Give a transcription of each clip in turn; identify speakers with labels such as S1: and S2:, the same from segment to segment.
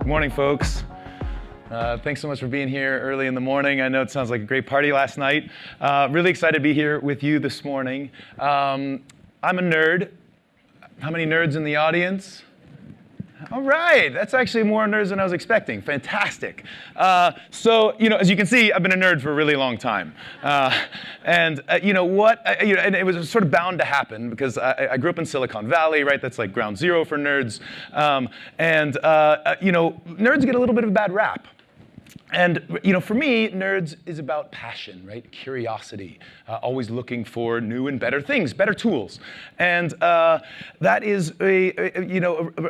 S1: Good morning, folks. Thanks so much for being here early in the morning. I know it sounds like a great party last night. Really excited to be here with you this morning. I'm a nerd. How many nerds in the audience? All right, that's actually more nerds than I was expecting. Fantastic. So, as you can see, I've been a nerd for a really long time. And it was sort of bound to happen because I grew up in Silicon Valley, right? That's like ground zero for nerds. Nerds get a little bit of a bad rap. And, for me, nerds is about passion, right? Curiosity, always looking for new and better things, better tools. And that is a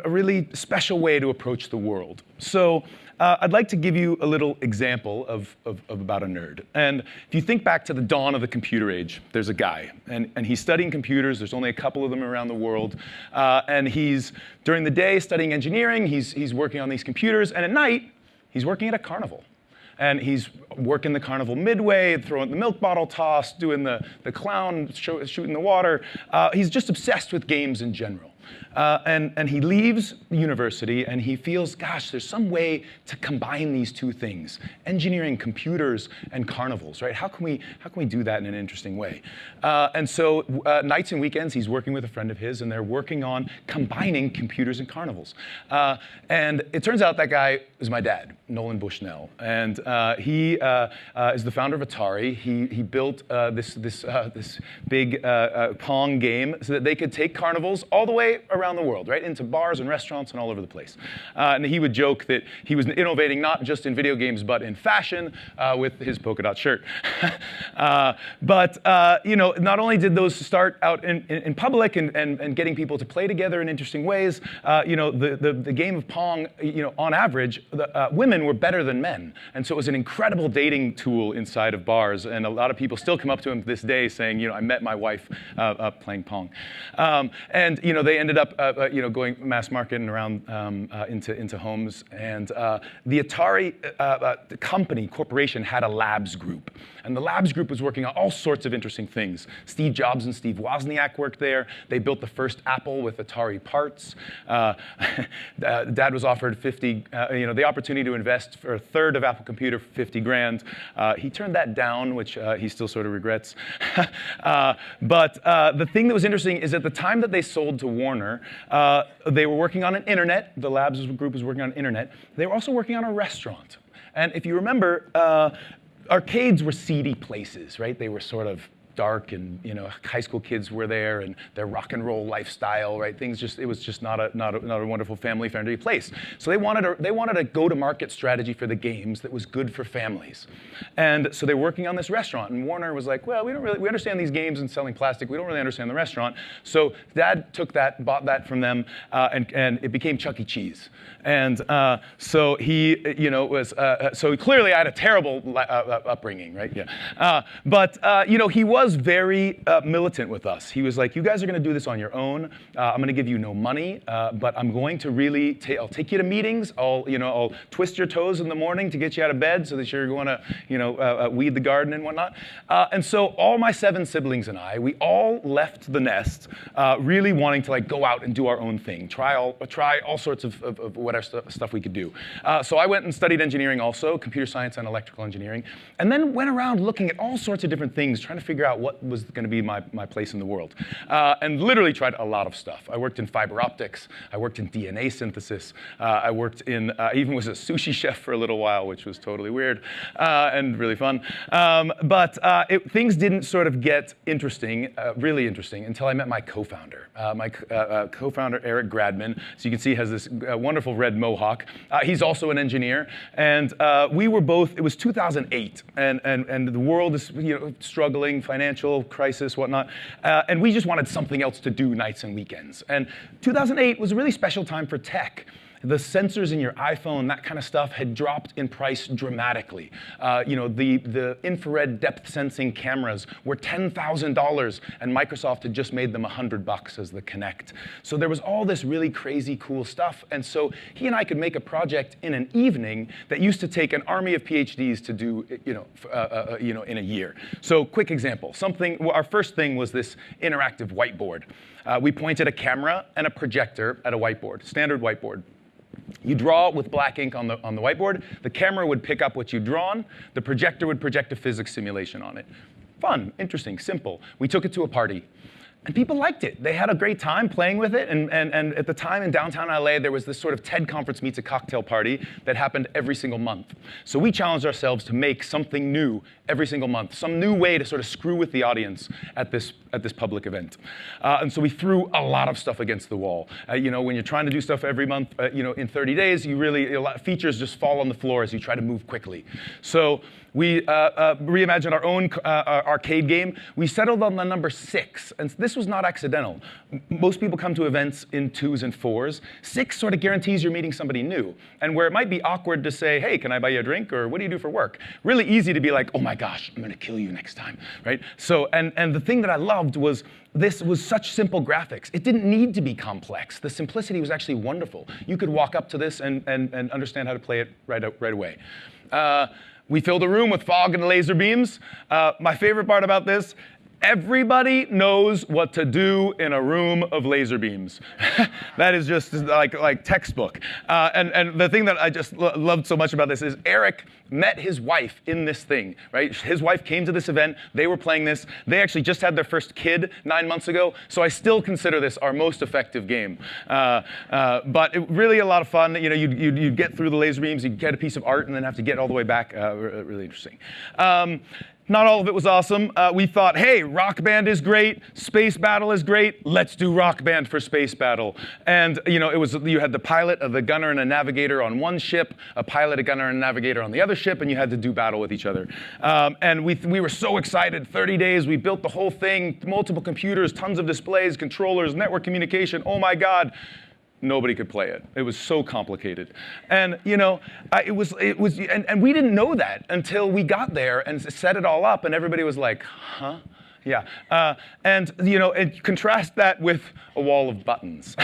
S1: really special way to approach the world. So I'd like to give you a little example of about a nerd. And if you think back to the dawn of the computer age, there's a guy, and he's studying computers. There's only a couple of them around the world. And he's, during the day, studying engineering. He's working on these computers. And at night, he's working at a carnival. And he's working the carnival midway, throwing the milk bottle toss, doing the clown, shooting the water. He's just obsessed with games in general. And he leaves university and he feels, gosh, there's some way to combine these two things, engineering, computers, and carnivals, right? How can we do that in an interesting way? And so nights and weekends, he's working with a friend of his, and they're working on combining computers and carnivals. And it turns out that guy is my dad, Brent Bushnell. And he is the founder of Atari. He built this big Pong game so that they could take carnivals all the way around the world, right, into bars and restaurants and all over the place. And he would joke that he was innovating not just in video games, but in fashion with his polka dot shirt. But not only did those start out in public and getting people to play together in interesting ways, the game of Pong, on average, women were better than men. And so it was an incredible dating tool inside of bars. And a lot of people still come up to him this day saying, I met my wife playing Pong. And they ended up going mass market and around into homes. And the Atari corporation had a labs group. And the labs group was working on all sorts of interesting things. Steve Jobs and Steve Wozniak worked there. They built the first Apple with Atari parts. Dad was offered the opportunity to invest for a third of Apple Computer for 50 grand. He turned that down, which he still sort of regrets. But the thing that was interesting is at the time that they sold to Warner, they were working on an internet. The labs group was working on an internet. They were also working on a restaurant. And if you remember, arcades were seedy places, right? They were sort of dark, and high school kids were there, and their rock and roll lifestyle, right? It was just not a wonderful family-friendly place. So they wanted a go-to-market strategy for the games that was good for families, and so they were working on this restaurant. And Warner was like, well, we understand these games and selling plastic. We don't really understand the restaurant. So Dad took that, bought that from them, and it became Chuck E. Cheese. And so he, so clearly I had a terrible upbringing, right? Yeah, but he was very militant with us. He was like, you guys are going to do this on your own. I'm going to give you no money, but I'm going to really, I'll take you to meetings. I'll twist your toes in the morning to get you out of bed so that you're going to, weed the garden and whatnot. And so all my 7 siblings and I, we all left the nest really wanting to go out and do our own thing, try all sorts of whatever stuff we could do. So I went and studied engineering also, computer science and electrical engineering, and then went around looking at all sorts of different things, trying to figure out what was going to be my place in the world. And literally tried a lot of stuff. I worked in fiber optics. I worked in DNA synthesis. I worked in, even was a sushi chef for a little while, which was totally weird and really fun. But things didn't sort of get really interesting, until I met my co-founder. My co-founder, Eric Gradman, so you can see has this wonderful red mohawk. He's also an engineer. And we were both, it was 2008, and the world is struggling, financial crisis, whatnot. And we just wanted something else to do nights and weekends. And 2008 was a really special time for tech. The sensors in your iPhone, that kind of stuff, had dropped in price dramatically. The infrared depth sensing cameras were $10,000, and Microsoft had just made them $100 as the Kinect. So there was all this really crazy cool stuff. And so he and I could make a project in an evening that used to take an army of PhDs to do, in a year. So quick example. Our first thing was this interactive whiteboard. We pointed a camera and a projector at a whiteboard, standard whiteboard. You draw with black ink on the whiteboard. The camera would pick up what you'd drawn. The projector would project a physics simulation on it. Fun, interesting, simple. We took it to a party. And people liked it. They had a great time playing with it. And at the time in downtown LA, there was this sort of TED conference meets a cocktail party that happened every single month. So we challenged ourselves to make something new every single month, some new way to sort of screw with the audience at this public event. And so we threw a lot of stuff against the wall. You know, when you're trying to do stuff every month, you know, in 30 days, you really, a lot of features just fall on the floor as you try to move quickly. So we reimagined our own arcade game. We settled on the number 6, and this was not accidental. Most people come to events in 2s and 4s. 6 sort of guarantees you're meeting somebody new. And where it might be awkward to say, hey, can I buy you a drink, or what do you do for work? Really easy to be like, oh my gosh, I'm gonna kill you next time, right? So, and the thing that I loved was this was such simple graphics. It didn't need to be complex. The simplicity was actually wonderful. You could walk up to this and understand how to play it right away. We filled a room with fog and laser beams. My favorite part about this, everybody knows what to do in a room of laser beams. That is just like textbook. And the thing that I just loved so much about this is Eric met his wife in this thing, right? His wife came to this event. They were playing this. They actually just had their first kid 9 months ago. So I still consider this our most effective game. But really a lot of fun. You know, you'd get through the laser beams, you'd get a piece of art, and then have to get all the way back. Really interesting. Not all of it was awesome. We thought, hey, Rock Band is great, Space Battle is great, let's do Rock Band for Space Battle. And you know, you had the pilot, the gunner, and a navigator on one ship, a pilot, a gunner, and a navigator on the other ship, and you had to do battle with each other. And we were so excited. 30 days, we built the whole thing, multiple computers, tons of displays, controllers, network communication. Oh my God. Nobody could play it. It was so complicated. And you know, and we didn't know that until we got there and set it all up, and everybody was like, huh? Yeah, and you know, and contrast that with a wall of buttons,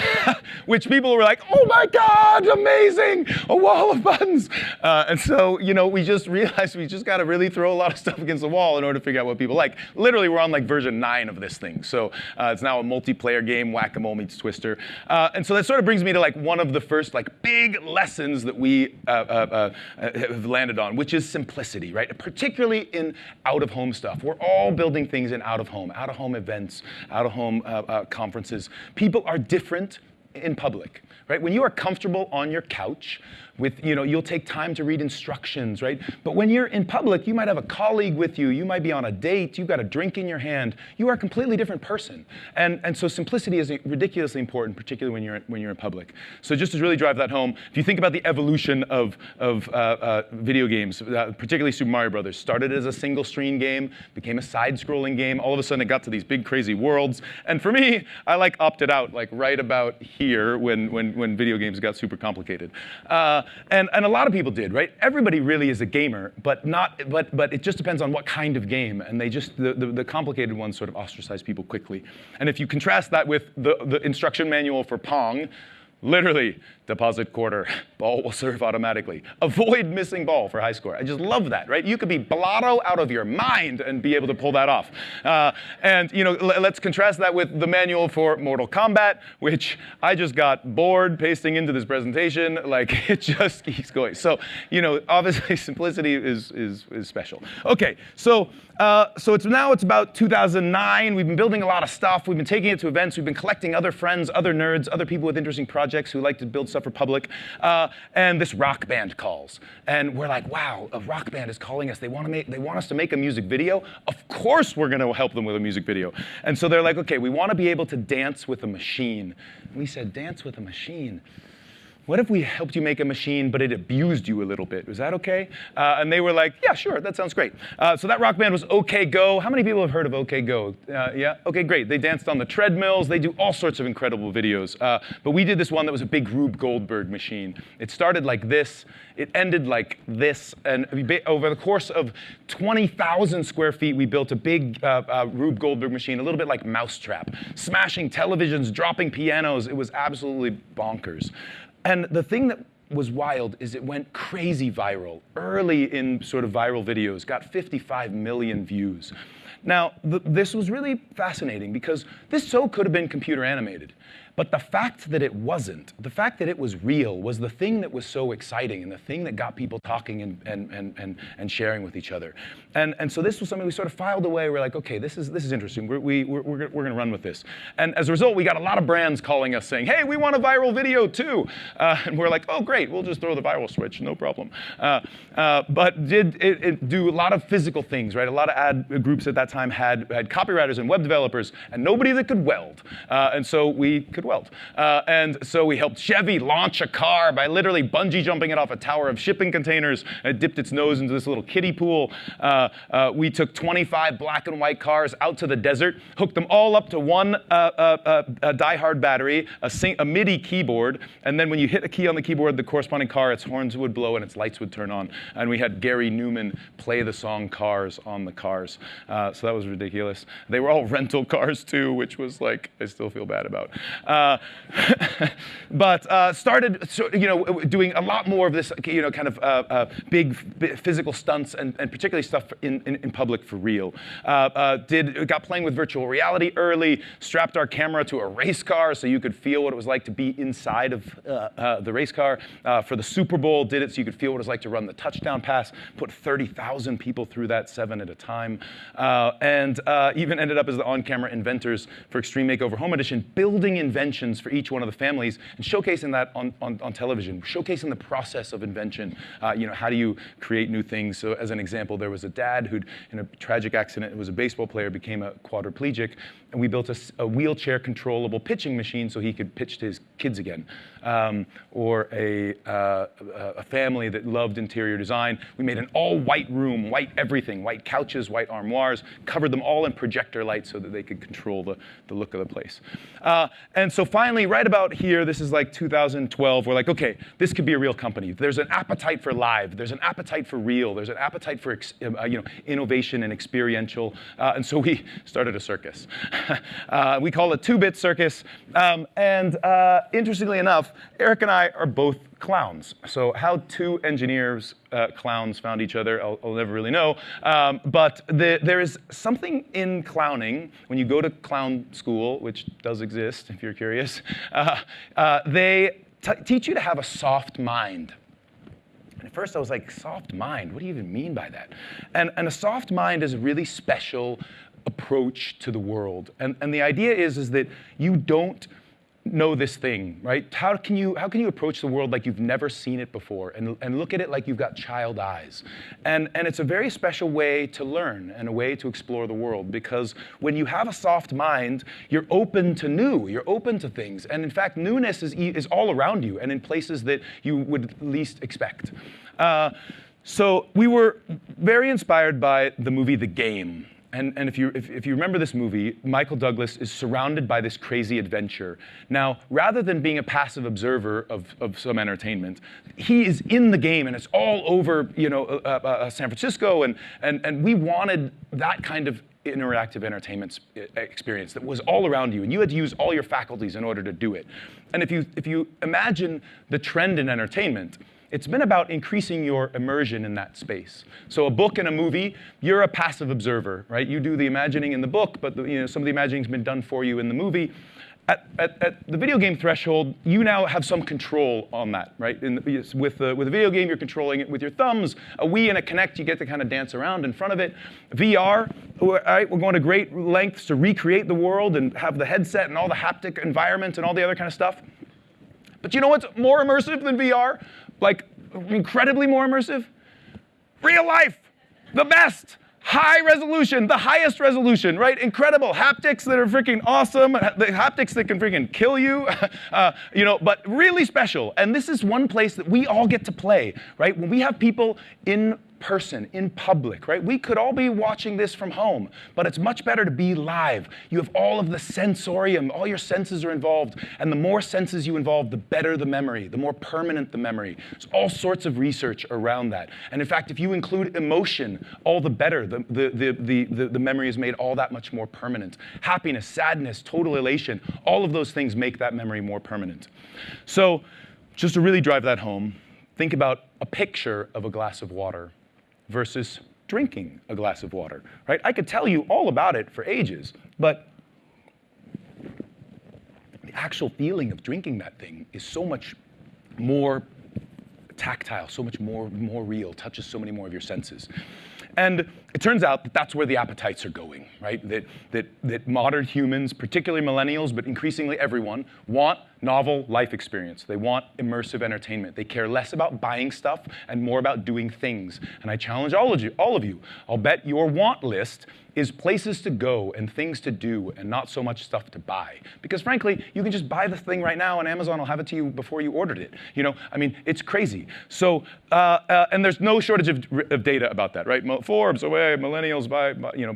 S1: which people were like, "Oh my God, amazing! A wall of buttons!" And so, you know, we just realized we just got to really throw a lot of stuff against the wall in order to figure out what people like. Literally, we're on like version 9 of this thing, so it's now a multiplayer game, Whack-A-Mole meets Twister. And so that sort of brings me to like one of the first like big lessons that we have landed on, which is simplicity, right? Particularly in out-of-home stuff. We're all building things in out-of-home events, out-of-home conferences. People are different in public, right? When you are comfortable on your couch with, you know, you'll take time to read instructions, right? But when you're in public, you might have a colleague with you, you might be on a date, you've got a drink in your hand, you are a completely different person. And so simplicity is ridiculously important, particularly when you're in public. So just to really drive that home, if you think about the evolution of video games, particularly Super Mario Brothers, started as a single screen game, became a side-scrolling game, all of a sudden it got to these big crazy worlds. And for me, I like opted out like right about here when video games got super complicated. And a lot of people did, right? Everybody really is a gamer, but it just depends on what kind of game, and the complicated ones sort of ostracize people quickly. And if you contrast that with the instruction manual for Pong, literally, deposit quarter, ball will serve automatically. Avoid missing ball for high score. I just love that, right? You could be blotto out of your mind and be able to pull that off. And you know, let's contrast that with the manual for Mortal Kombat, which I just got bored pasting into this presentation. Like, it just keeps going. So, you know, obviously simplicity is special. Okay, so it's about 2009. We've been building a lot of stuff. We've been taking it to events. We've been collecting other friends, other nerds, other people with interesting projects who like to build stuff for public. And this Rock Band calls. And we're like, wow, a Rock Band is calling us. They want us to make a music video. Of course we're going to help them with a music video. And so they're like, okay, we want to be able to dance with a machine. And we said, dance with a machine? What if we helped you make a machine, but it abused you a little bit? Was that okay? And they were like, yeah, sure, that sounds great. So that Rock Band was OK Go. How many people have heard of OK Go? Yeah? OK, great. They danced on the treadmills. They do all sorts of incredible videos. But we did this one that was a big Rube Goldberg machine. It started like this. It ended like this. And over the course of 20,000 square feet, we built a big Rube Goldberg machine, a little bit like Mousetrap, smashing televisions, dropping pianos. It was absolutely bonkers. And the thing that was wild is it went crazy viral. Early in sort of viral videos, got 55 million views. Now, this was really fascinating because this so could have been computer animated. But the fact that it wasn't, the fact that it was real, was the thing that was so exciting and the thing that got people talking and sharing with each other. And so this was something we sort of filed away. We're like, okay, this is interesting. We're going to run with this. And as a result, we got a lot of brands calling us saying, hey, we want a viral video too. And we're like, oh, great, we'll just throw the viral switch, no problem. But did it do a lot of physical things, right? A lot of ad groups at that time had copywriters and web developers and nobody that could weld. And so we could weld. And so we helped Chevy launch a car by literally bungee jumping it off a tower of shipping containers. And it dipped its nose into this little kiddie pool. We took 25 black and white cars out to the desert, hooked them all up to one die-hard battery, a MIDI keyboard, and then when you hit a key on the keyboard, the corresponding car, its horns would blow and its lights would turn on. And we had Gary Newman play the song Cars on the cars. So that was ridiculous. They were all rental cars too, which was like, I still feel bad about. But started doing a lot more of this kind of big physical stunts and particularly stuff in public for real. Got playing with virtual reality early, strapped our camera to a race car so you could feel what it was like to be inside of the race car. For the Super Bowl, did it so you could feel what it was like to run the touchdown pass, put 30,000 people through that 7 at a time, and even ended up as the on-camera inventors for Extreme Makeover Home Edition, building inventions for each one of the families and showcasing that on television, showcasing the process of invention. How do you create new things? So as an example, there was a dad who'd, in a tragic accident, was a baseball player, became a quadriplegic, and we built a wheelchair controllable pitching machine so he could pitch to his kids again. Or a family that loved interior design. We made an all-white room, white everything, white couches, white armoires, covered them all in projector lights so that they could control the look of the place. And so finally, right about here, this is like 2012, we're like, okay, this could be a real company. There's an appetite for live. There's an appetite for real. There's an appetite for innovation and experiential. And so we started a circus. We call it 2-Bit Circus. Interestingly enough, Eric and I are both clowns. So how two engineers, clowns, found each other, I'll never really know. But there is something in clowning, when you go to clown school, which does exist if you're curious, they teach you to have a soft mind. And at first I was like, soft mind? What do you even mean by that? And a soft mind is a really special approach to the world. And the idea is that you don't know this thing, right? How can you approach the world like you've never seen it before and look at it like you've got child eyes? And it's a very special way to learn and a way to explore the world, because when you have a soft mind, you're open to new, you're open to things. And in fact, newness is all around you and in places that you would least expect. So we were very inspired by the movie The Game. And if you remember this movie, Michael Douglas is surrounded by this crazy adventure. Now, rather than being a passive observer of some entertainment, he is in the game, and it's all over San Francisco, and we wanted that kind of interactive entertainment experience that was all around you, and you had to use all your faculties in order to do it. And if you imagine the trend in entertainment, it's been about increasing your immersion in that space. So a book and a movie, you're a passive observer, right? You do the imagining in the book, but some of the imagining's been done for you in the movie. At the video game threshold, you now have some control on that, right? With a video game, you're controlling it with your thumbs. A Wii and a Kinect, you get to kind of dance around in front of it. VR, we're going to great lengths to recreate the world and have the headset and all the haptic environment and all the other kind of stuff. But you know what's more immersive than VR? Like, incredibly more immersive? Real life, the best. High resolution, the highest resolution, right? Incredible haptics that are freaking awesome, the haptics that can freaking kill you, but really special. And this is one place that we all get to play, right? When we have people in person, in public, right? We could all be watching this from home, but it's much better to be live. You have all of the sensorium, all your senses are involved, and the more senses you involve, the better the memory, the more permanent the memory. There's all sorts of research around that. And in fact, if you include emotion, all the better. The memory is made all that much more permanent. Happiness, sadness, total elation, all of those things make that memory more permanent. So just to really drive that home, think about a picture of a glass of water versus drinking a glass of water, right? I could tell you all about it for ages, but the actual feeling of drinking that thing is so much more tactile, so much more real, touches so many more of your senses. And it turns out that that's where the appetites are going, right? That modern humans, particularly millennials, but increasingly everyone, want novel life experience. They want immersive entertainment. They care less about buying stuff and more about doing things. And I challenge all of you. I'll bet your want list is places to go and things to do and not so much stuff to buy. Because frankly, you can just buy the thing right now and Amazon will have it to you before you ordered it. I mean, it's crazy. So, and there's no shortage of data about that, right? Forbes, millennials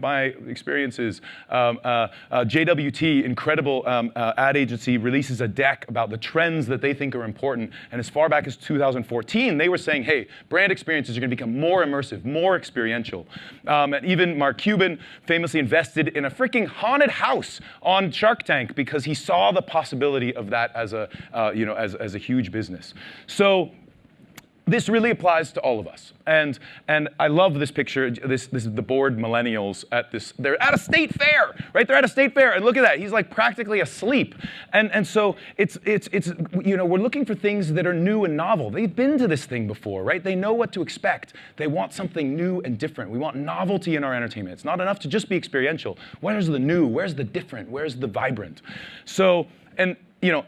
S1: buy experiences. JWT, incredible ad agency, releases a deck about the trends that they think are important. And as far back as 2014, they were saying, hey, brand experiences are going to become more immersive, more experiential. And even Mark Cuban famously invested in a freaking haunted house on Shark Tank because he saw the possibility of that as a huge business. So this really applies to all of us. And I love this picture. This is the bored millennials they're at a state fair, right? They're at a state fair, and look at that. He's like practically asleep. And so it's we're looking for things that are new and novel. They've been to this thing before, right? They know what to expect. They want something new and different. We want novelty in our entertainment. It's not enough to just be experiential. Where's the new? Where's the different? Where's the vibrant? So, and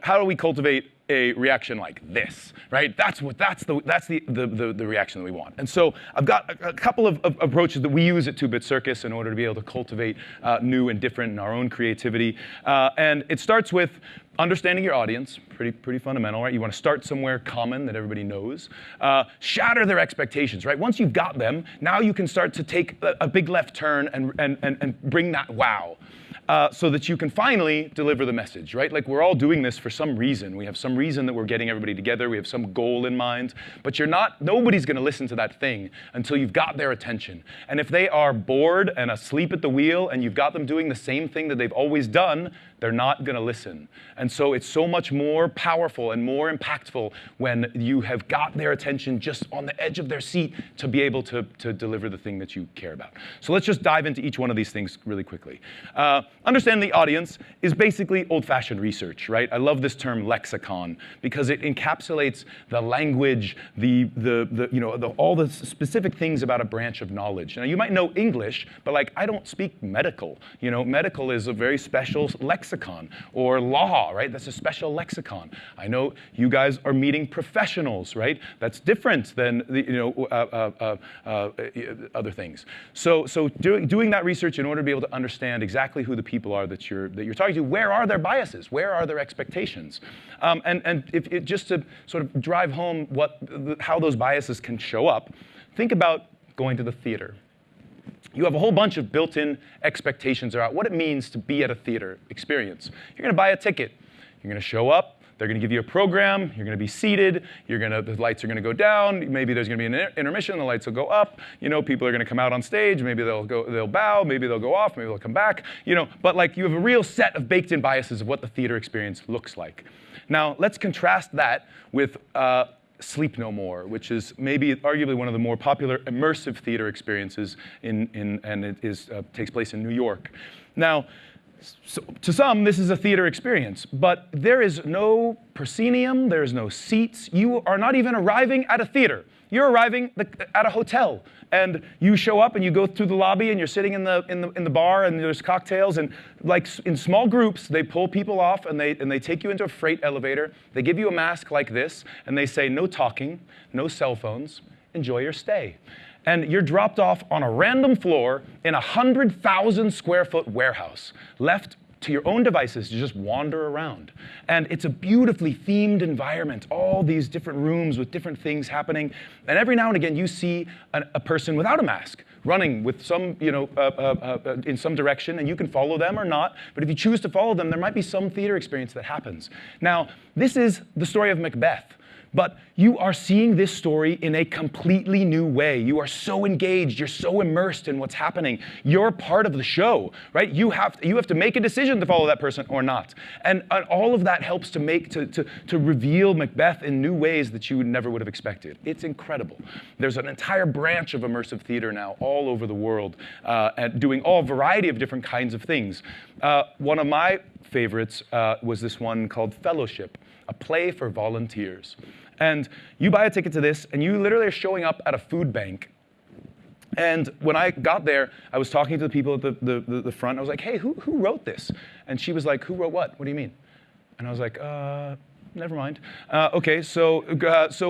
S1: how do we cultivate a reaction like this, right? That's the reaction that we want. And so I've got a couple of approaches that we use at 2-Bit Circus in order to be able to cultivate new and different in our own creativity. And it starts with understanding your audience, pretty fundamental, right? You want to start somewhere common that everybody knows. Shatter their expectations, right? Once you've got them, now you can start to take a big left turn and bring that wow. So that you can finally deliver the message, right? Like we're all doing this for some reason. We have some reason that we're getting everybody together. We have some goal in mind, but nobody's gonna listen to that thing until you've got their attention. And if they are bored and asleep at the wheel and you've got them doing the same thing that they've always done, they're not gonna listen. And so it's so much more powerful and more impactful when you have got their attention just on the edge of their seat to be able to deliver the thing that you care about. So let's just dive into each one of these things really quickly. Understand the audience is basically old-fashioned research, right? I love this term lexicon because it encapsulates the language, all the specific things about a branch of knowledge. Now you might know English, but like I don't speak medical. Medical is a very special lexicon, or law, right? That's a special lexicon. I know you guys are meeting professionals, right? That's different than other things. So doing that research in order to be able to understand exactly who the people are that you're talking to, where are their biases? Where are their expectations? And just to sort of drive home how those biases can show up, think about going to the theater. You have a whole bunch of built-in expectations about what it means to be at a theater experience. You're going to buy a ticket. You're going to show up. They're going to give you a program. You're going to be seated. The lights are going to go down. Maybe there's going to be an intermission. The lights will go up. People are going to come out on stage. Maybe they'll bow. Maybe they'll go off. Maybe they'll come back. But like you have a real set of baked-in biases of what the theater experience looks like. Now let's contrast that with Sleep No More, which is maybe arguably one of the more popular immersive theater experiences and it takes place in New York. Now, so, to some, this is a theater experience, but there is no proscenium, there is no seats. You are not even arriving at a theater. You're arriving at a hotel, and you show up and you go through the lobby and you're sitting in the bar and there's cocktails, and like in small groups they pull people off and they take you into a freight elevator. They give you a mask like this and they say no talking, no cell phones, enjoy your stay. And you're dropped off on a random floor in a 100,000 square foot warehouse, left to your own devices to just wander around. And it's a beautifully themed environment, all these different rooms with different things happening. And every now and again, you see a person without a mask running with some, in some direction, and you can follow them or not. But if you choose to follow them, there might be some theater experience that happens. Now, this is the story of Macbeth. but you are seeing this story in a completely new way. You are so engaged. You're so immersed in what's happening. You're part of the show, right? You have to make a decision to follow that person or not. And all of that helps to reveal Macbeth in new ways that you never would have expected. It's incredible. There's an entire branch of immersive theater now all over the world and doing all variety of different kinds of things. One of my favorites was this one called Fellowship, a play for volunteers. And you buy a ticket to this, and you literally are showing up at a food bank. And when I got there, I was talking to the people at the front. I was like, hey, who wrote this? And she was like, who wrote what? What do you mean? And I was like, never mind. Okay, so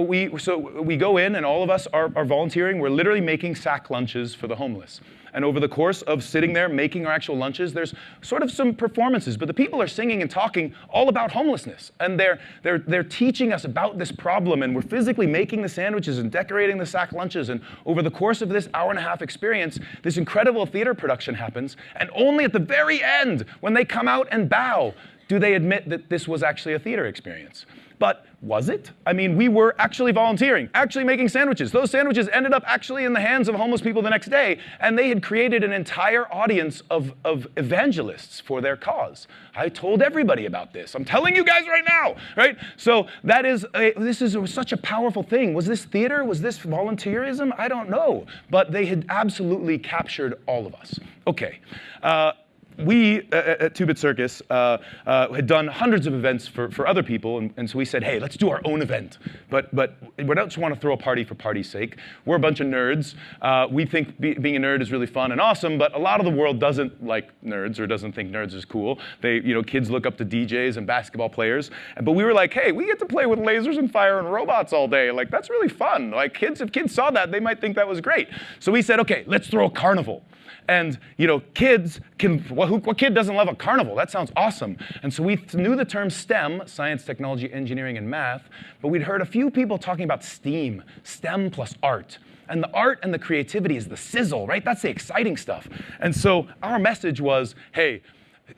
S1: we go in, and all of us are volunteering. We're literally making sack lunches for the homeless. And over the course of sitting there making our actual lunches, there's sort of some performances, but the people are singing and talking all about homelessness. And they're teaching us about this problem, and we're physically making the sandwiches and decorating the sack lunches. And over the course of this hour-and-a-half experience, this incredible theater production happens, and only at the very end, when they come out and bow, do they admit that this was actually a theater experience. But was it? I mean, we were actually volunteering, actually making sandwiches. Those sandwiches ended up actually in the hands of homeless people the next day, and they had created an entire audience of evangelists for their cause. I told everybody about this. I'm telling you guys right now, right? So this is such a powerful thing. Was this theater? Was this volunteerism? I don't know. But they had absolutely captured all of us. Okay. We at Two-Bit Circus had done hundreds of events for other people, and so we said, hey, let's do our own event. But we don't just want to throw a party for party's sake. We're a bunch of nerds. We think being a nerd is really fun and awesome, but a lot of the world doesn't like nerds or doesn't think nerds is cool. Kids look up to DJs and basketball players. But we were like, hey, we get to play with lasers and fire and robots all day. Like, that's really fun. Like, if kids saw that, they might think that was great. So we said, okay, let's throw a carnival. And kids can, what kid doesn't love a carnival? That sounds awesome. And so we knew the term STEM, science, technology, engineering, and math, but we'd heard a few people talking about STEAM, STEM plus art. And the art and the creativity is the sizzle, right? That's the exciting stuff. And so our message was, hey,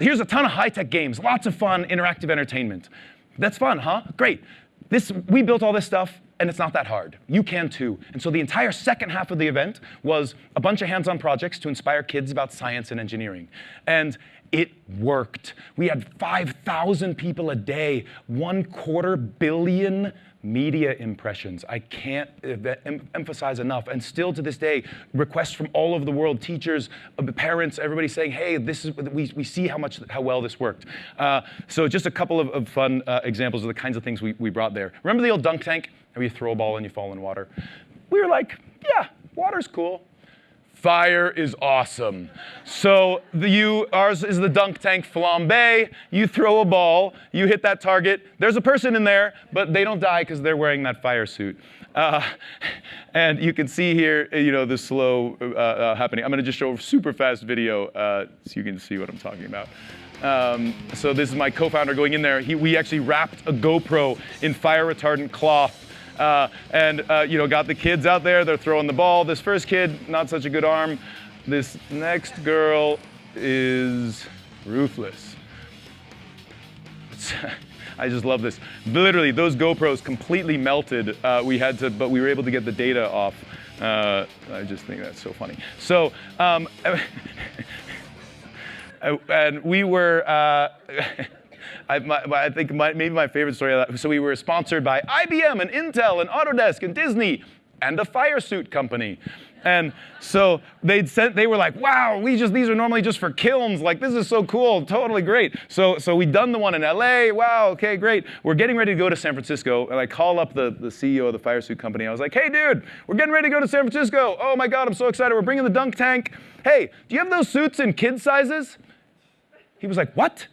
S1: here's a ton of high-tech games, lots of fun, interactive entertainment. That's fun, huh? Great. We built all this stuff, and it's not that hard. You can too. And so the entire second half of the event was a bunch of hands-on projects to inspire kids about science and engineering. And it worked. We had 5,000 people a day, 1/4 billion media impressions. I can't emphasize enough. And still to this day, requests from all over the world, teachers, parents, everybody saying, hey, we see how well this worked. So just a couple of fun examples of the kinds of things we brought there. Remember the old dunk tank? Where you throw a ball and you fall in water? We were like, yeah, water's cool. Fire is awesome. So ours is the dunk tank flambe. You throw a ball, you hit that target. There's a person in there, but they don't die because they're wearing that fire suit. And you can see here, the slow happening. I'm going to just show a super fast video so you can see what I'm talking about. So this is my co-founder going in there. We actually wrapped a GoPro in fire retardant cloth. And got the kids out there, they're throwing the ball. This first kid, not such a good arm. This next girl is ruthless. I just love this. Literally, those GoPros completely melted. But we were able to get the data off. I just think that's so funny. So, and we were, I think maybe my favorite story of that. So we were sponsored by IBM and Intel and Autodesk and Disney and a fire suit company. And so they were like, wow, these are normally just for kilns. Like, this is so cool, totally great. So we'd done the one in LA. Wow, okay, great. We're getting ready to go to San Francisco. And I call up the CEO of the fire suit company. I was like, hey, dude, we're getting ready to go to San Francisco. Oh my God, I'm so excited. We're bringing the dunk tank. Hey, do you have those suits in kid sizes? He was like, what?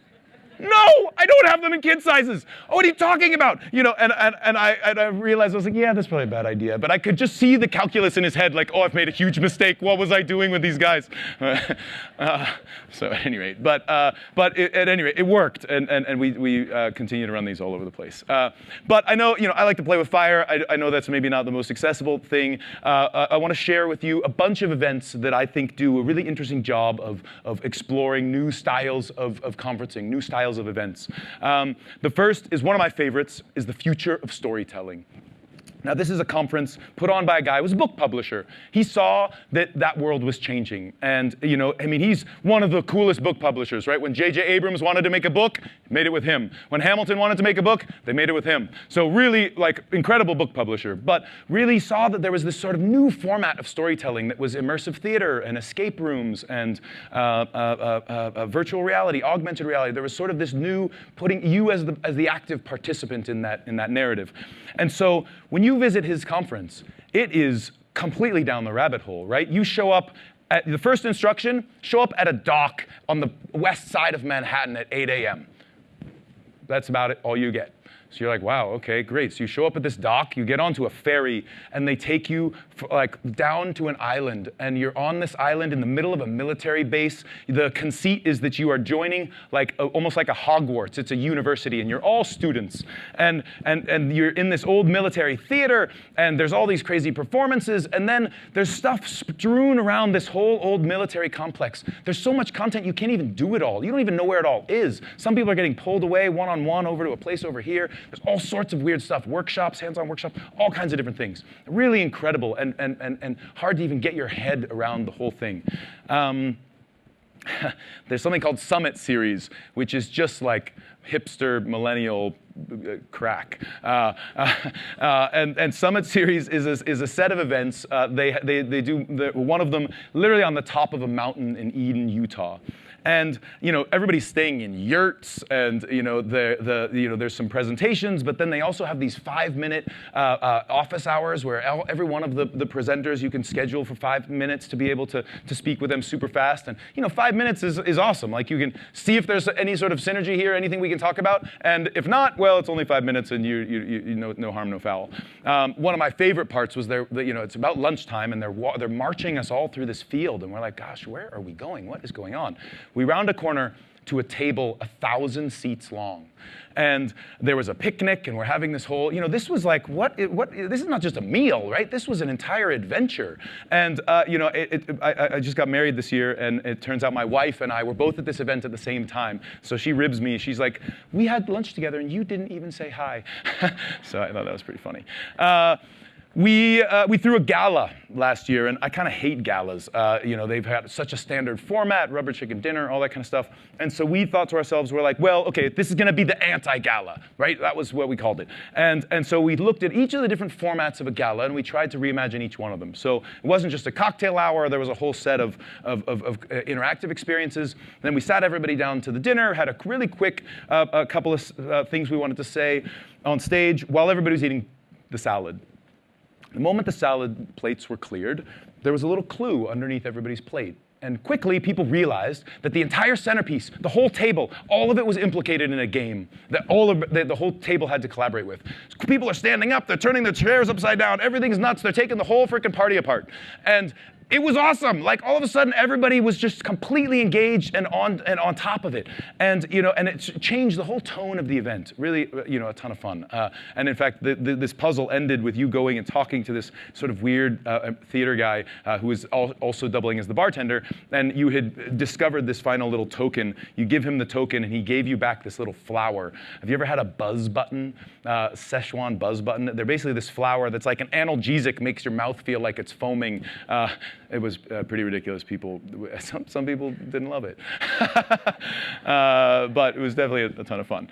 S1: No, I don't have them in kid sizes. Oh, what are you talking about? And I realized, I was like, yeah, that's probably a bad idea. But I could just see the calculus in his head, like, oh, I've made a huge mistake. What was I doing with these guys? So at any rate, at any rate, it worked, and we continue to run these all over the place. But I know, I like to play with fire. I know that's maybe not the most accessible thing. I want to share with you a bunch of events that I think do a really interesting job of exploring new styles of conferencing, new styles styles of events. The first is one of my favorites, is the future of storytelling. Now, this is a conference put on by a guy who was a book publisher. He saw that that world was changing. And, I mean, he's one of the coolest book publishers, right? When J.J. Abrams wanted to make a book, made it with him. When Hamilton wanted to make a book, they made it with him. So really, like, incredible book publisher. But really saw that there was this sort of new format of storytelling that was immersive theater and escape rooms and virtual reality, augmented reality. There was sort of this new, putting you as the active participant in that narrative. And so when you visit his conference, it is completely down the rabbit hole, right? You show up at the first instruction, show up at a dock on the west side of Manhattan at 8 a.m. That's about it, all you get. So you're like, wow, okay, great. So you show up at this dock, you get onto a ferry, and they take you down to an island. And you're on this island in the middle of a military base. The conceit is that you are joining almost like a Hogwarts. It's a university, and you're all students. And you're in this old military theater, and there's all these crazy performances. And then there's stuff strewn around this whole old military complex. There's so much content, you can't even do it all. You don't even know where it all is. Some people are getting pulled away one-on-one over to a place over here. There's all sorts of weird stuff, workshops, hands-on workshops, all kinds of different things. Really incredible and hard to even get your head around the whole thing. There's something called Summit Series, which is just like hipster millennial crack. And Summit Series is a set of events. They do one of them literally on the top of a mountain in Eden, Utah. And everybody's staying in yurts, and there's some presentations, but then they also have these 5-minute office hours where every one of the presenters you can schedule for 5 minutes to be able to speak with them super fast. And 5 minutes is awesome. Like, you can see if there's any sort of synergy here, anything we can talk about, and if not, well, it's only 5 minutes, and no harm, no foul. One of my favorite parts was it's about lunchtime, and they're marching us all through this field, and we're like, gosh, where are we going? What is going on? We round a corner to a table 1,000 seats long. And there was a picnic, and we're having this whole, this was like, this is not just a meal, right? This was an entire adventure. And, I just got married this year, and it turns out my wife and I were both at this event at the same time. So she ribs me. She's like, we had lunch together, and you didn't even say hi. So I thought that was pretty funny. We threw a gala last year, and I kind of hate galas. They've had such a standard format, rubber chicken dinner, all that kind of stuff. And so we thought to ourselves, we're like, well, okay, this is going to be the anti-gala, right? That was what we called it. And so we looked at each of the different formats of a gala, and we tried to reimagine each one of them. So it wasn't just a cocktail hour. There was a whole set of interactive experiences. Then we sat everybody down to the dinner, had a really quick couple of things we wanted to say on stage while everybody was eating the salad. The moment the salad plates were cleared, there was a little clue underneath everybody's plate. And quickly, people realized that the entire centerpiece, the whole table, all of it was implicated in a game that the whole table had to collaborate with. People are standing up, they're turning their chairs upside down, everything's nuts, they're taking the whole freaking party apart. And it was awesome. Like, all of a sudden, everybody was just completely engaged and on top of it. And and it changed the whole tone of the event. Really, a ton of fun. And in fact, this puzzle ended with you going and talking to this sort of weird theater guy who was also doubling as the bartender. And you had discovered this final little token. You give him the token, and he gave you back this little flower. Have you ever had a buzz button? Szechuan buzz button? They're basically this flower that's like an analgesic, makes your mouth feel like it's foaming. It was pretty ridiculous. Some people didn't love it. But it was definitely a ton of fun.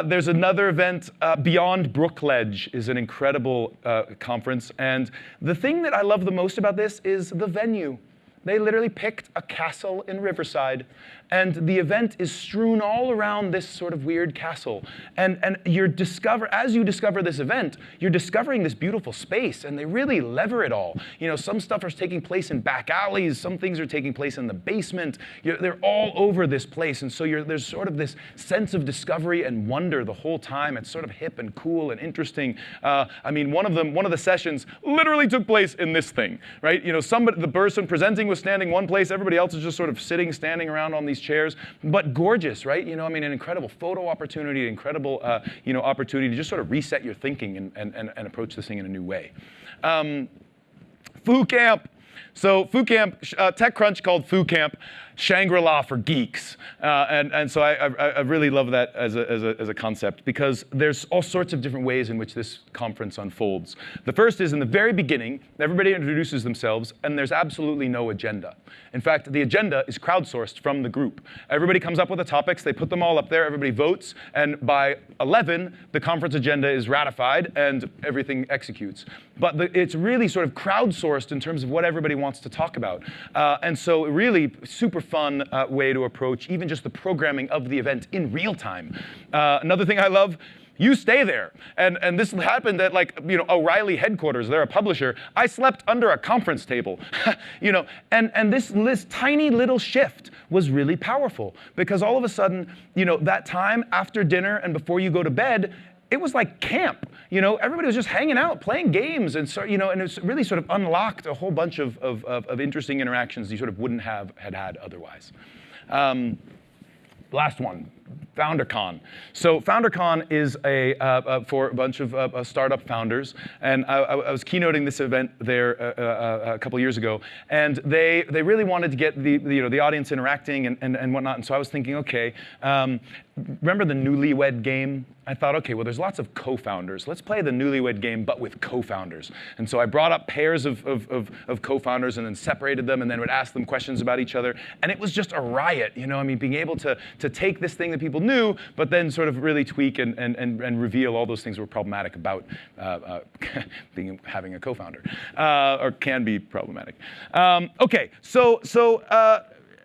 S1: There's another event, Beyond Brookledge is an incredible conference. And the thing that I love the most about this is the venue. They literally picked a castle in Riverside, and the event is strewn all around this sort of weird castle. And as you discover this event, you're discovering this beautiful space, and they really lever it all. Some stuff is taking place in back alleys, some things are taking place in the basement. They're all over this place, and so there's sort of this sense of discovery and wonder the whole time. It's sort of hip and cool and interesting. One of the sessions literally took place in this thing, right? The person presenting was standing one place, everybody else is just sort of standing around on these chairs, but gorgeous, right? An incredible photo opportunity, incredible, opportunity to just sort of reset your thinking and approach this thing in a new way. Foo Camp. So Foo Camp, TechCrunch called Foo Camp. Shangri-La for geeks. And so I really love that as a concept, because there's all sorts of different ways in which this conference unfolds. The first is in the very beginning, everybody introduces themselves, and there's absolutely no agenda. In fact, the agenda is crowdsourced from the group. Everybody comes up with the topics, they put them all up there, everybody votes, and by 11, the conference agenda is ratified and everything executes. But it's really sort of crowdsourced in terms of what everybody wants to talk about. And so really super fun way to approach even just the programming of the event in real time. Another thing I love, you stay there. And this happened at O'Reilly headquarters. They're a publisher. I slept under a conference table. And this tiny little shift was really powerful, because all of a sudden, that time after dinner and before you go to bed, it was like camp. Everybody was just hanging out, playing games, and so and it's really sort of unlocked a whole bunch of interesting interactions you sort of wouldn't have had otherwise. Last one, FounderCon. So FounderCon is for a bunch of startup founders, and I was keynoting this event there a couple years ago, and they really wanted to get the audience interacting and whatnot. And so I was thinking, okay, remember the Newlywed Game? I thought, okay, well, there's lots of co-founders. Let's play the Newlywed Game, but with co-founders. And so I brought up pairs of co-founders and then separated them, and then would ask them questions about each other. And it was just a riot, being able to take this thing that people knew, but then sort of really tweak and reveal all those things that were problematic about having a co-founder, or can be problematic. Okay, so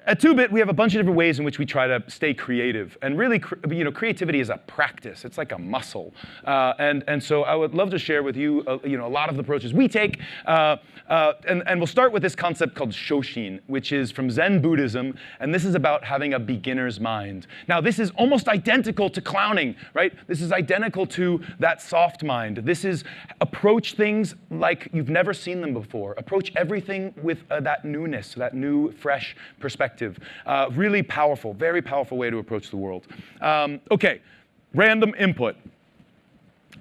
S1: at 2-Bit, we have a bunch of different ways in which we try to stay creative. And really, creativity is a practice. It's like a muscle. And so I would love to share with you, a lot of the approaches we take. And we'll start with this concept called Shoshin, which is from Zen Buddhism. And this is about having a beginner's mind. Now, this is almost identical to clowning, right? This is identical to that soft mind. This is approach things like you've never seen them before. Approach everything with that newness, that new, fresh perspective. Really powerful, very powerful way to approach the world. Okay, random input.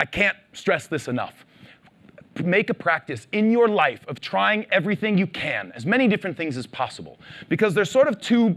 S1: I can't stress this enough. Make a practice in your life of trying everything you can, as many different things as possible, because there's sort of two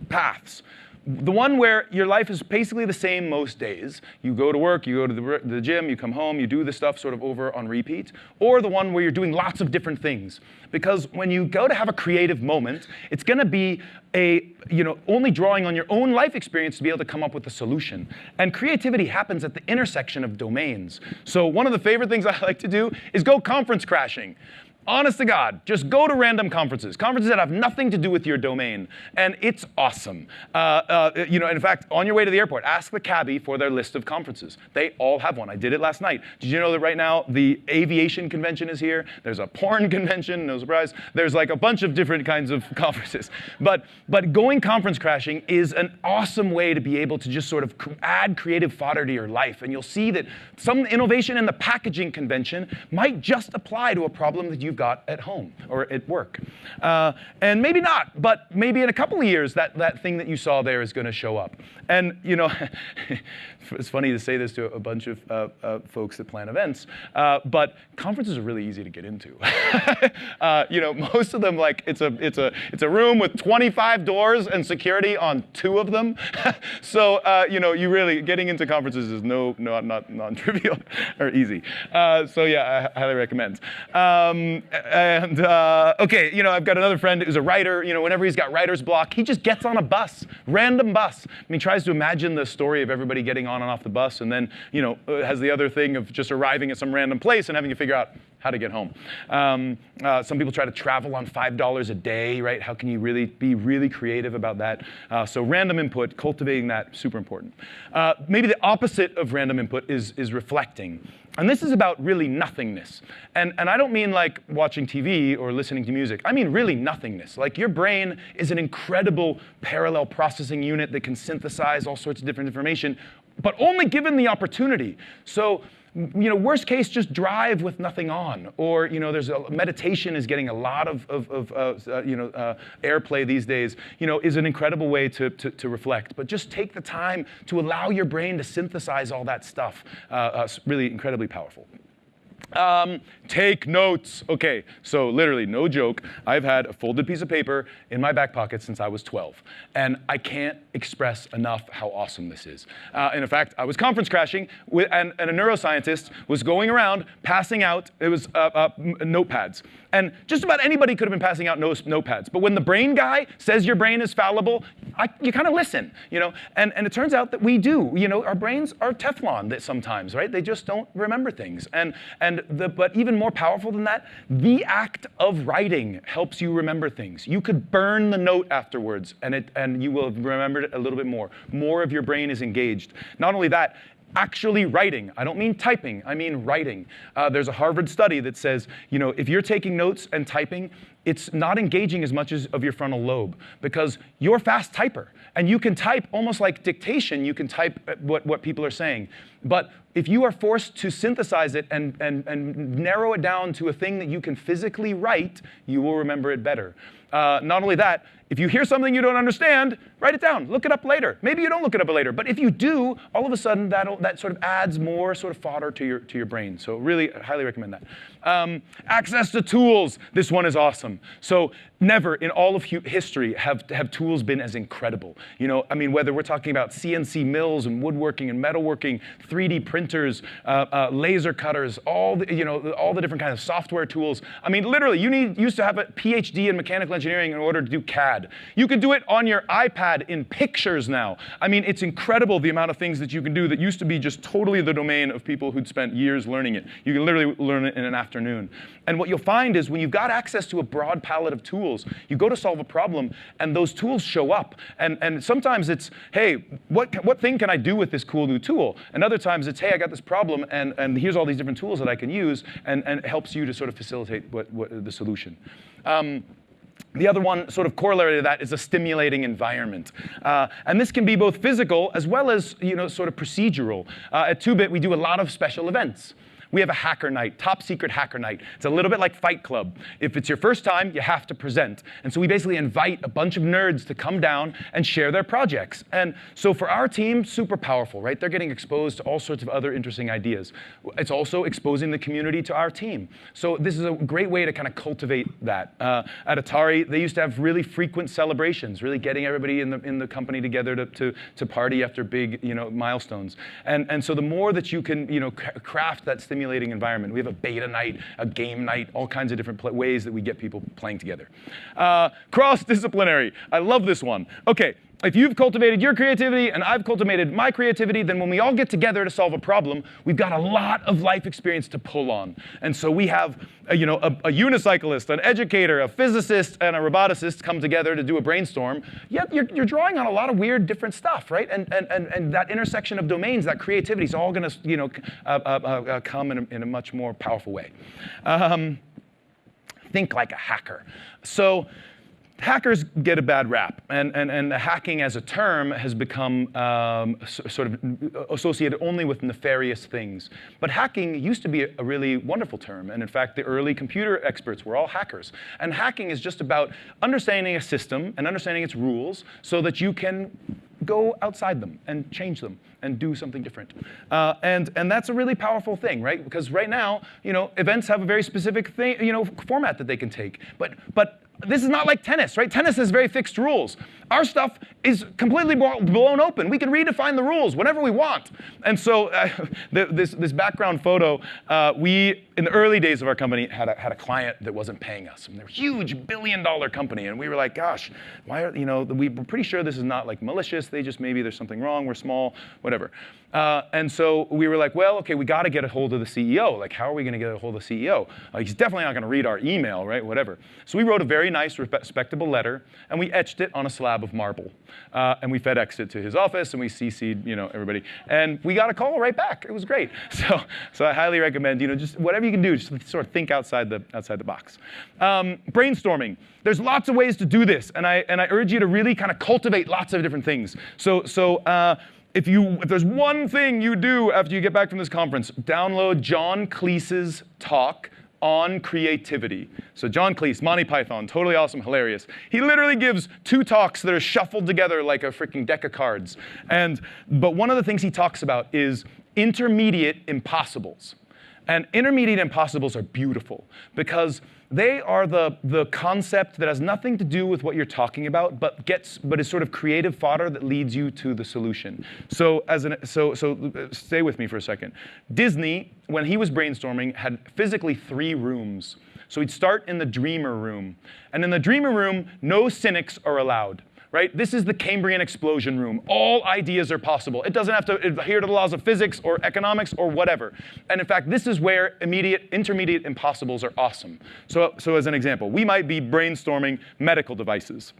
S1: paths. The one where your life is basically the same most days. You go to work, you go to the gym, you come home, you do the stuff sort of over on repeat. Or the one where you're doing lots of different things. Because when you go to have a creative moment, it's going to be only drawing on your own life experience to be able to come up with a solution. And creativity happens at the intersection of domains. So one of the favorite things I like to do is go conference crashing. Honest to God, just go to random conferences that have nothing to do with your domain, and it's awesome. In fact, on your way to the airport, ask the cabbie for their list of conferences. They all have one. I did it last night. Did you know that right now the aviation convention is here? There's a porn convention, no surprise. There's like a bunch of different kinds of conferences. But going conference crashing is an awesome way to be able to just sort of add creative fodder to your life, and you'll see that some innovation in the packaging convention might just apply to a problem that you've got at home or at work. And maybe not, but maybe in a couple of years that thing that you saw there is going to show up. And it's funny to say this to a bunch of folks that plan events, but conferences are really easy to get into. Most of them, like it's a room with 25 doors and security on 2 of them. So you really getting into conferences is not non-trivial or easy. So yeah, I highly recommend. Okay, I've got another friend who's a writer. Whenever he's got writer's block, he just gets on a bus, random bus. He tries to imagine the story of everybody getting on and off the bus, and then, has the other thing of just arriving at some random place and having to figure out how to get home. Some people try to travel on $5 a day, right? How can you really be really creative about that? So random input, cultivating that, super important. Maybe the opposite of random input is reflecting. And this is about really nothingness. And I don't mean like watching TV or listening to music. I mean really nothingness. Like your brain is an incredible parallel processing unit that can synthesize all sorts of different information, but only given the opportunity. So, worst case, just drive with nothing on. Or, there's meditation is getting a lot of airplay these days, is an incredible way to reflect. But just take the time to allow your brain to synthesize all that stuff. Really incredibly powerful. Take notes. Okay, so literally, no joke, I've had a folded piece of paper in my back pocket since I was 12. And I can't express enough how awesome this is. And in fact, I was conference crashing, and a neuroscientist was going around passing out, it was notepads. And just about anybody could have been passing out notepads. But when the brain guy says your brain is fallible, you kind of listen, you know? And it turns out that we do. You know, our brains are Teflon that sometimes, right? They just don't remember things. But even more powerful than that, the act of writing helps you remember things. You could burn the note afterwards, and you will have remembered it a little bit more. More of your brain is engaged. Not only that, actually writing. I don't mean typing, I mean writing. There's a Harvard study that says, you know, if you're taking notes and typing, it's not engaging as much as of your frontal lobe because you're a fast typer and you can type almost like dictation, you can type what people are saying. But if you are forced to synthesize it and narrow it down to a thing that you can physically write, you will remember it better. Not only that, if you hear something you don't understand, write it down, look it up later. Maybe you don't look it up later, but if you do, all of a sudden that sort of adds more sort of fodder to your brain. So really, highly recommend that. Access to tools. This one is awesome. So never in all of history have tools been as incredible. You know, I mean, whether we're talking about CNC mills and woodworking and metalworking, 3D printers, laser cutters, all the different kinds of software tools. I mean, literally, you used to have a PhD in mechanical engineering in order to do CAD. You can do it on your iPad in pictures now. I mean, it's incredible the amount of things that you can do that used to be just totally the domain of people who'd spent years learning it. You can literally learn it in an afternoon. And what you'll find is when you've got access to a broad palette of tools, you go to solve a problem, and those tools show up. And sometimes it's, hey, what thing can I do with this cool new tool? And other times it's, hey, I got this problem, and here's all these different tools that I can use, and it helps you to sort of facilitate the solution. The other one, sort of corollary to that, is a stimulating environment. And this can be both physical as well as, you know, sort of procedural. At 2-Bit, we do a lot of special events. We have a hacker night, top secret hacker night. It's a little bit like Fight Club. If it's your first time, you have to present. And so we basically invite a bunch of nerds to come down and share their projects. And so for our team, super powerful, right? They're getting exposed to all sorts of other interesting ideas. It's also exposing the community to our team. So this is a great way to kind of cultivate that. At Atari, they used to have really frequent celebrations, really getting everybody in the company together to party after big, you know, milestones. And so the more that you can, you know, craft that stimulating environment. We have a beta night, a game night, all kinds of different ways that we get people playing together. Cross-disciplinary. I love this one. Okay, if you've cultivated your creativity and I've cultivated my creativity, then when we all get together to solve a problem, we've got a lot of life experience to pull on. And so we have a unicyclist, an educator, a physicist, and a roboticist come together to do a brainstorm. Yet you're drawing on a lot of weird, different stuff, right? And that intersection of domains, that creativity is all going to, you know, come in a much more powerful way. Think like a hacker. So hackers get a bad rap, and hacking as a term has become sort of associated only with nefarious things. But hacking used to be a really wonderful term, and in fact, the early computer experts were all hackers. And hacking is just about understanding a system and understanding its rules so that you can go outside them and change them and do something different. And that's a really powerful thing, right? Because right now, you know, events have a very specific thing, you know, format that they can take. But this is not like tennis, right? Tennis has very fixed rules. Our stuff is completely blown open. We can redefine the rules whenever we want. And so this background photo, we, in the early days of our company, had a client that wasn't paying us. And they're a huge billion-dollar company. And we were like, gosh, why are, you know, we're pretty sure this is not like malicious. They just, maybe there's something wrong. We're small, whatever. And so we were like, well, okay, we got to get a hold of the CEO. Like, how are we going to get a hold of the CEO? He's definitely not going to read our email, right? Whatever. So we wrote a very nice, respectable letter, and we etched it on a slab of marble. And we FedExed it to his office, and we CC'd, you know, everybody. And we got a call right back. It was great. So I highly recommend, you know, just whatever you can do, just sort of think outside the box. Brainstorming. There's lots of ways to do this, and I urge you to really kind of cultivate lots of different things. If there's one thing you do after you get back from this conference, download John Cleese's talk on creativity. So John Cleese, Monty Python, totally awesome, hilarious. He literally gives 2 talks that are shuffled together like a freaking deck of cards. But one of the things he talks about is intermediate impossibles. And intermediate impossibles are beautiful because they are the concept that has nothing to do with what you're talking about, but is sort of creative fodder that leads you to the solution. So stay with me for a second. Disney, when he was brainstorming, had physically 3 rooms. So he'd start in the dreamer room. And in the dreamer room, no cynics are allowed. Right? This is the Cambrian explosion room. All ideas are possible. It doesn't have to adhere to the laws of physics or economics or whatever. And in fact, this is where intermediate impossibles are awesome. So as an example, we might be brainstorming medical devices.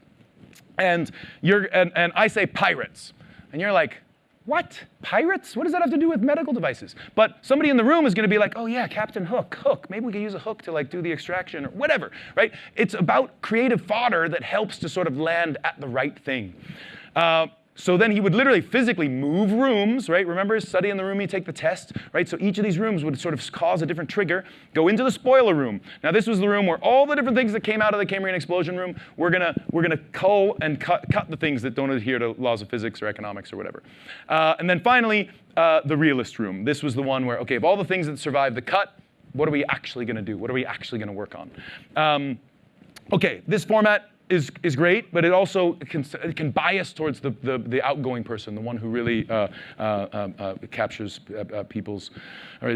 S1: And I say pirates. And you're like, what? Pirates? What does that have to do with medical devices? But somebody in the room is going to be like, oh yeah, Captain Hook. Maybe we could use a hook to like do the extraction or whatever, right? It's about creative fodder that helps to sort of land at the right thing. So then he would literally physically move rooms, right? Remember his study in the room, he'd take the test, right? So each of these rooms would sort of cause a different trigger, go into the spoiler room. Now this was the room where all the different things that came out of the Cambrian explosion room, we're gonna cull and cut the things that don't adhere to laws of physics or economics or whatever. And then finally, the realist room. This was the one where, okay, of all the things that survived the cut, what are we actually gonna do? What are we actually gonna work on? Okay, this format is great, but it also can bias towards the outgoing person, the one who really captures people's, or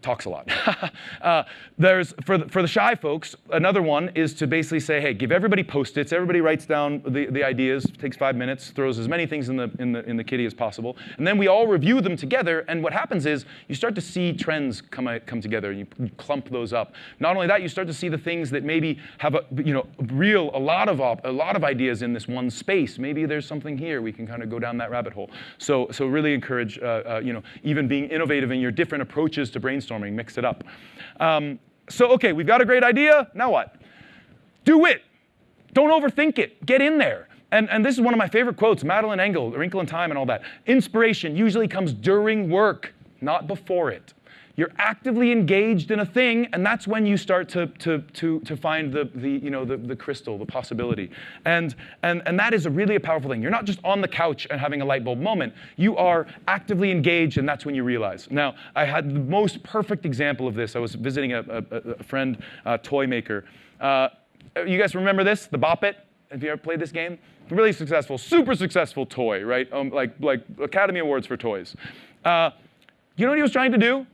S1: talks a lot. There's for the shy folks, another one is to basically say, hey, give everybody Post-its. Everybody writes down the ideas. Takes 5 minutes. Throws as many things in the kitty as possible, and then we all review them together. And what happens is you start to see trends come together. And you clump those up. Not only that, you start to see the things that maybe have a lot of ideas in this one space. Maybe there's something here. We can kind of go down that rabbit hole. So really encourage, even being innovative in your different approaches to brainstorming. Mix it up. So okay, we've got a great idea. Now what? Do it. Don't overthink it. Get in there. And this is one of my favorite quotes, Madeline Engel, A Wrinkle in Time and all that. Inspiration usually comes during work, not before it. You're actively engaged in a thing, and that's when you start to find the crystal, the possibility. And that is really a powerful thing. You're not just on the couch and having a light bulb moment. You are actively engaged, and that's when you realize. Now, I had the most perfect example of this. I was visiting a friend, toy maker. You guys remember this, the Bop It? Have you ever played this game? Really successful, super successful toy, right? Like Academy Awards for toys. You know what he was trying to do?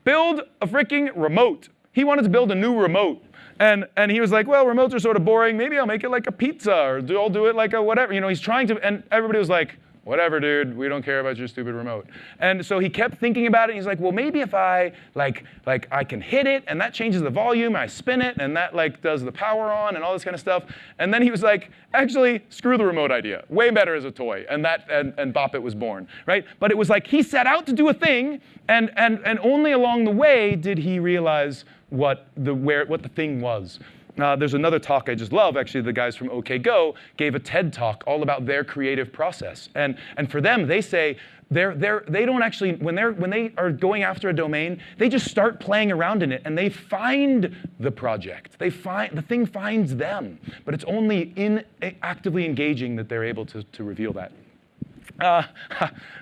S1: Build a freaking remote. He wanted to build a new remote. And he was like, well, remotes are sort of boring. Maybe I'll make it like a pizza, or I'll do it like a whatever. He's trying to, and everybody was like, whatever, dude, we don't care about your stupid remote. And so he kept thinking about it, and he's like, well, maybe if I, I can hit it, and that changes the volume, and I spin it, and that, does the power on, and all this kind of stuff. And then he was like, actually, screw the remote idea. Way better as a toy. And Bop It was born, right? But it was like he set out to do a thing, and only along the way did he realize what the thing was. There's another talk I just love. Actually, the guys from OK Go gave a TED talk all about their creative process. And for them, they say they don't actually, when they are going after a domain, they just start playing around in it, and they find the project. The thing finds them. But it's only in actively engaging that they're able to reveal that.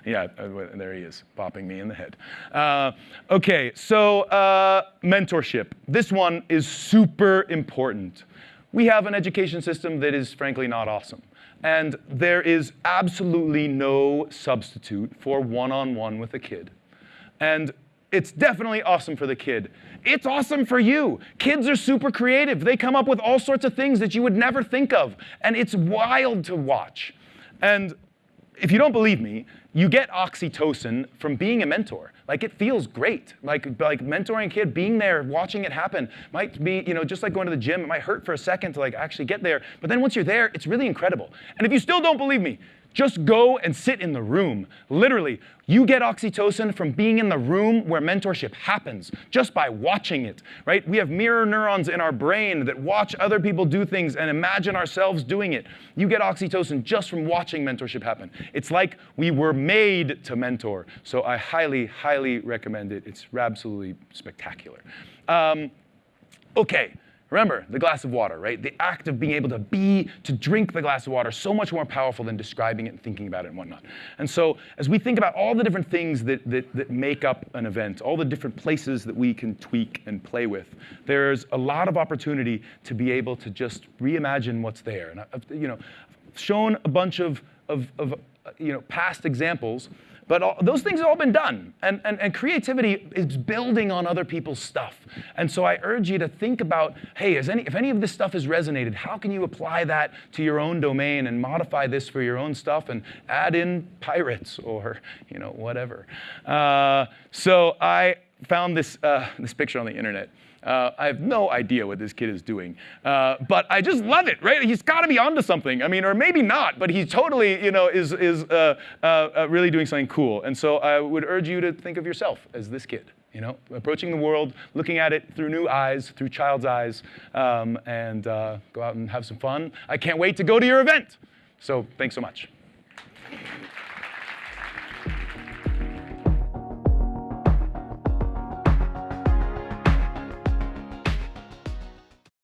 S1: Yeah, there he is, bopping me in the head. Okay, so mentorship. This one is super important. We have an education system that is frankly not awesome. And there is absolutely no substitute for one-on-one with a kid. And it's definitely awesome for the kid. It's awesome for you. Kids are super creative. They come up with all sorts of things that you would never think of. And it's wild to watch. And if you don't believe me, you get oxytocin from being a mentor. It feels great. Like mentoring a kid, being there, watching it happen, might be, just like going to the gym. It might hurt for a second to actually get there, but then once you're there, it's really incredible. And if you still don't believe me, just go and sit in the room. Literally, you get oxytocin from being in the room where mentorship happens, just by watching it, right? We have mirror neurons in our brain that watch other people do things and imagine ourselves doing it. You get oxytocin just from watching mentorship happen. It's like we were made to mentor. So I highly, highly recommend it. It's absolutely spectacular. Okay. Remember, the glass of water, right? The act of being able to drink the glass of water, so much more powerful than describing it and thinking about it and whatnot. And so as we think about all the different things that make up an event, all the different places that we can tweak and play with, there's a lot of opportunity to be able to just reimagine what's there. And I've shown a bunch of past examples, but those things have all been done. And creativity is building on other people's stuff. And so I urge you to think about, hey, if any of this stuff has resonated, how can you apply that to your own domain and modify this for your own stuff and add in pirates or whatever. So I found this picture on the internet. I have no idea what this kid is doing, but I just love it, right? He's got to be onto something. I mean, or maybe not, but he totally, is really doing something cool. And so I would urge you to think of yourself as this kid, approaching the world, looking at it through new eyes, through child's eyes, and go out and have some fun. I can't wait to go to your event. So thanks so much.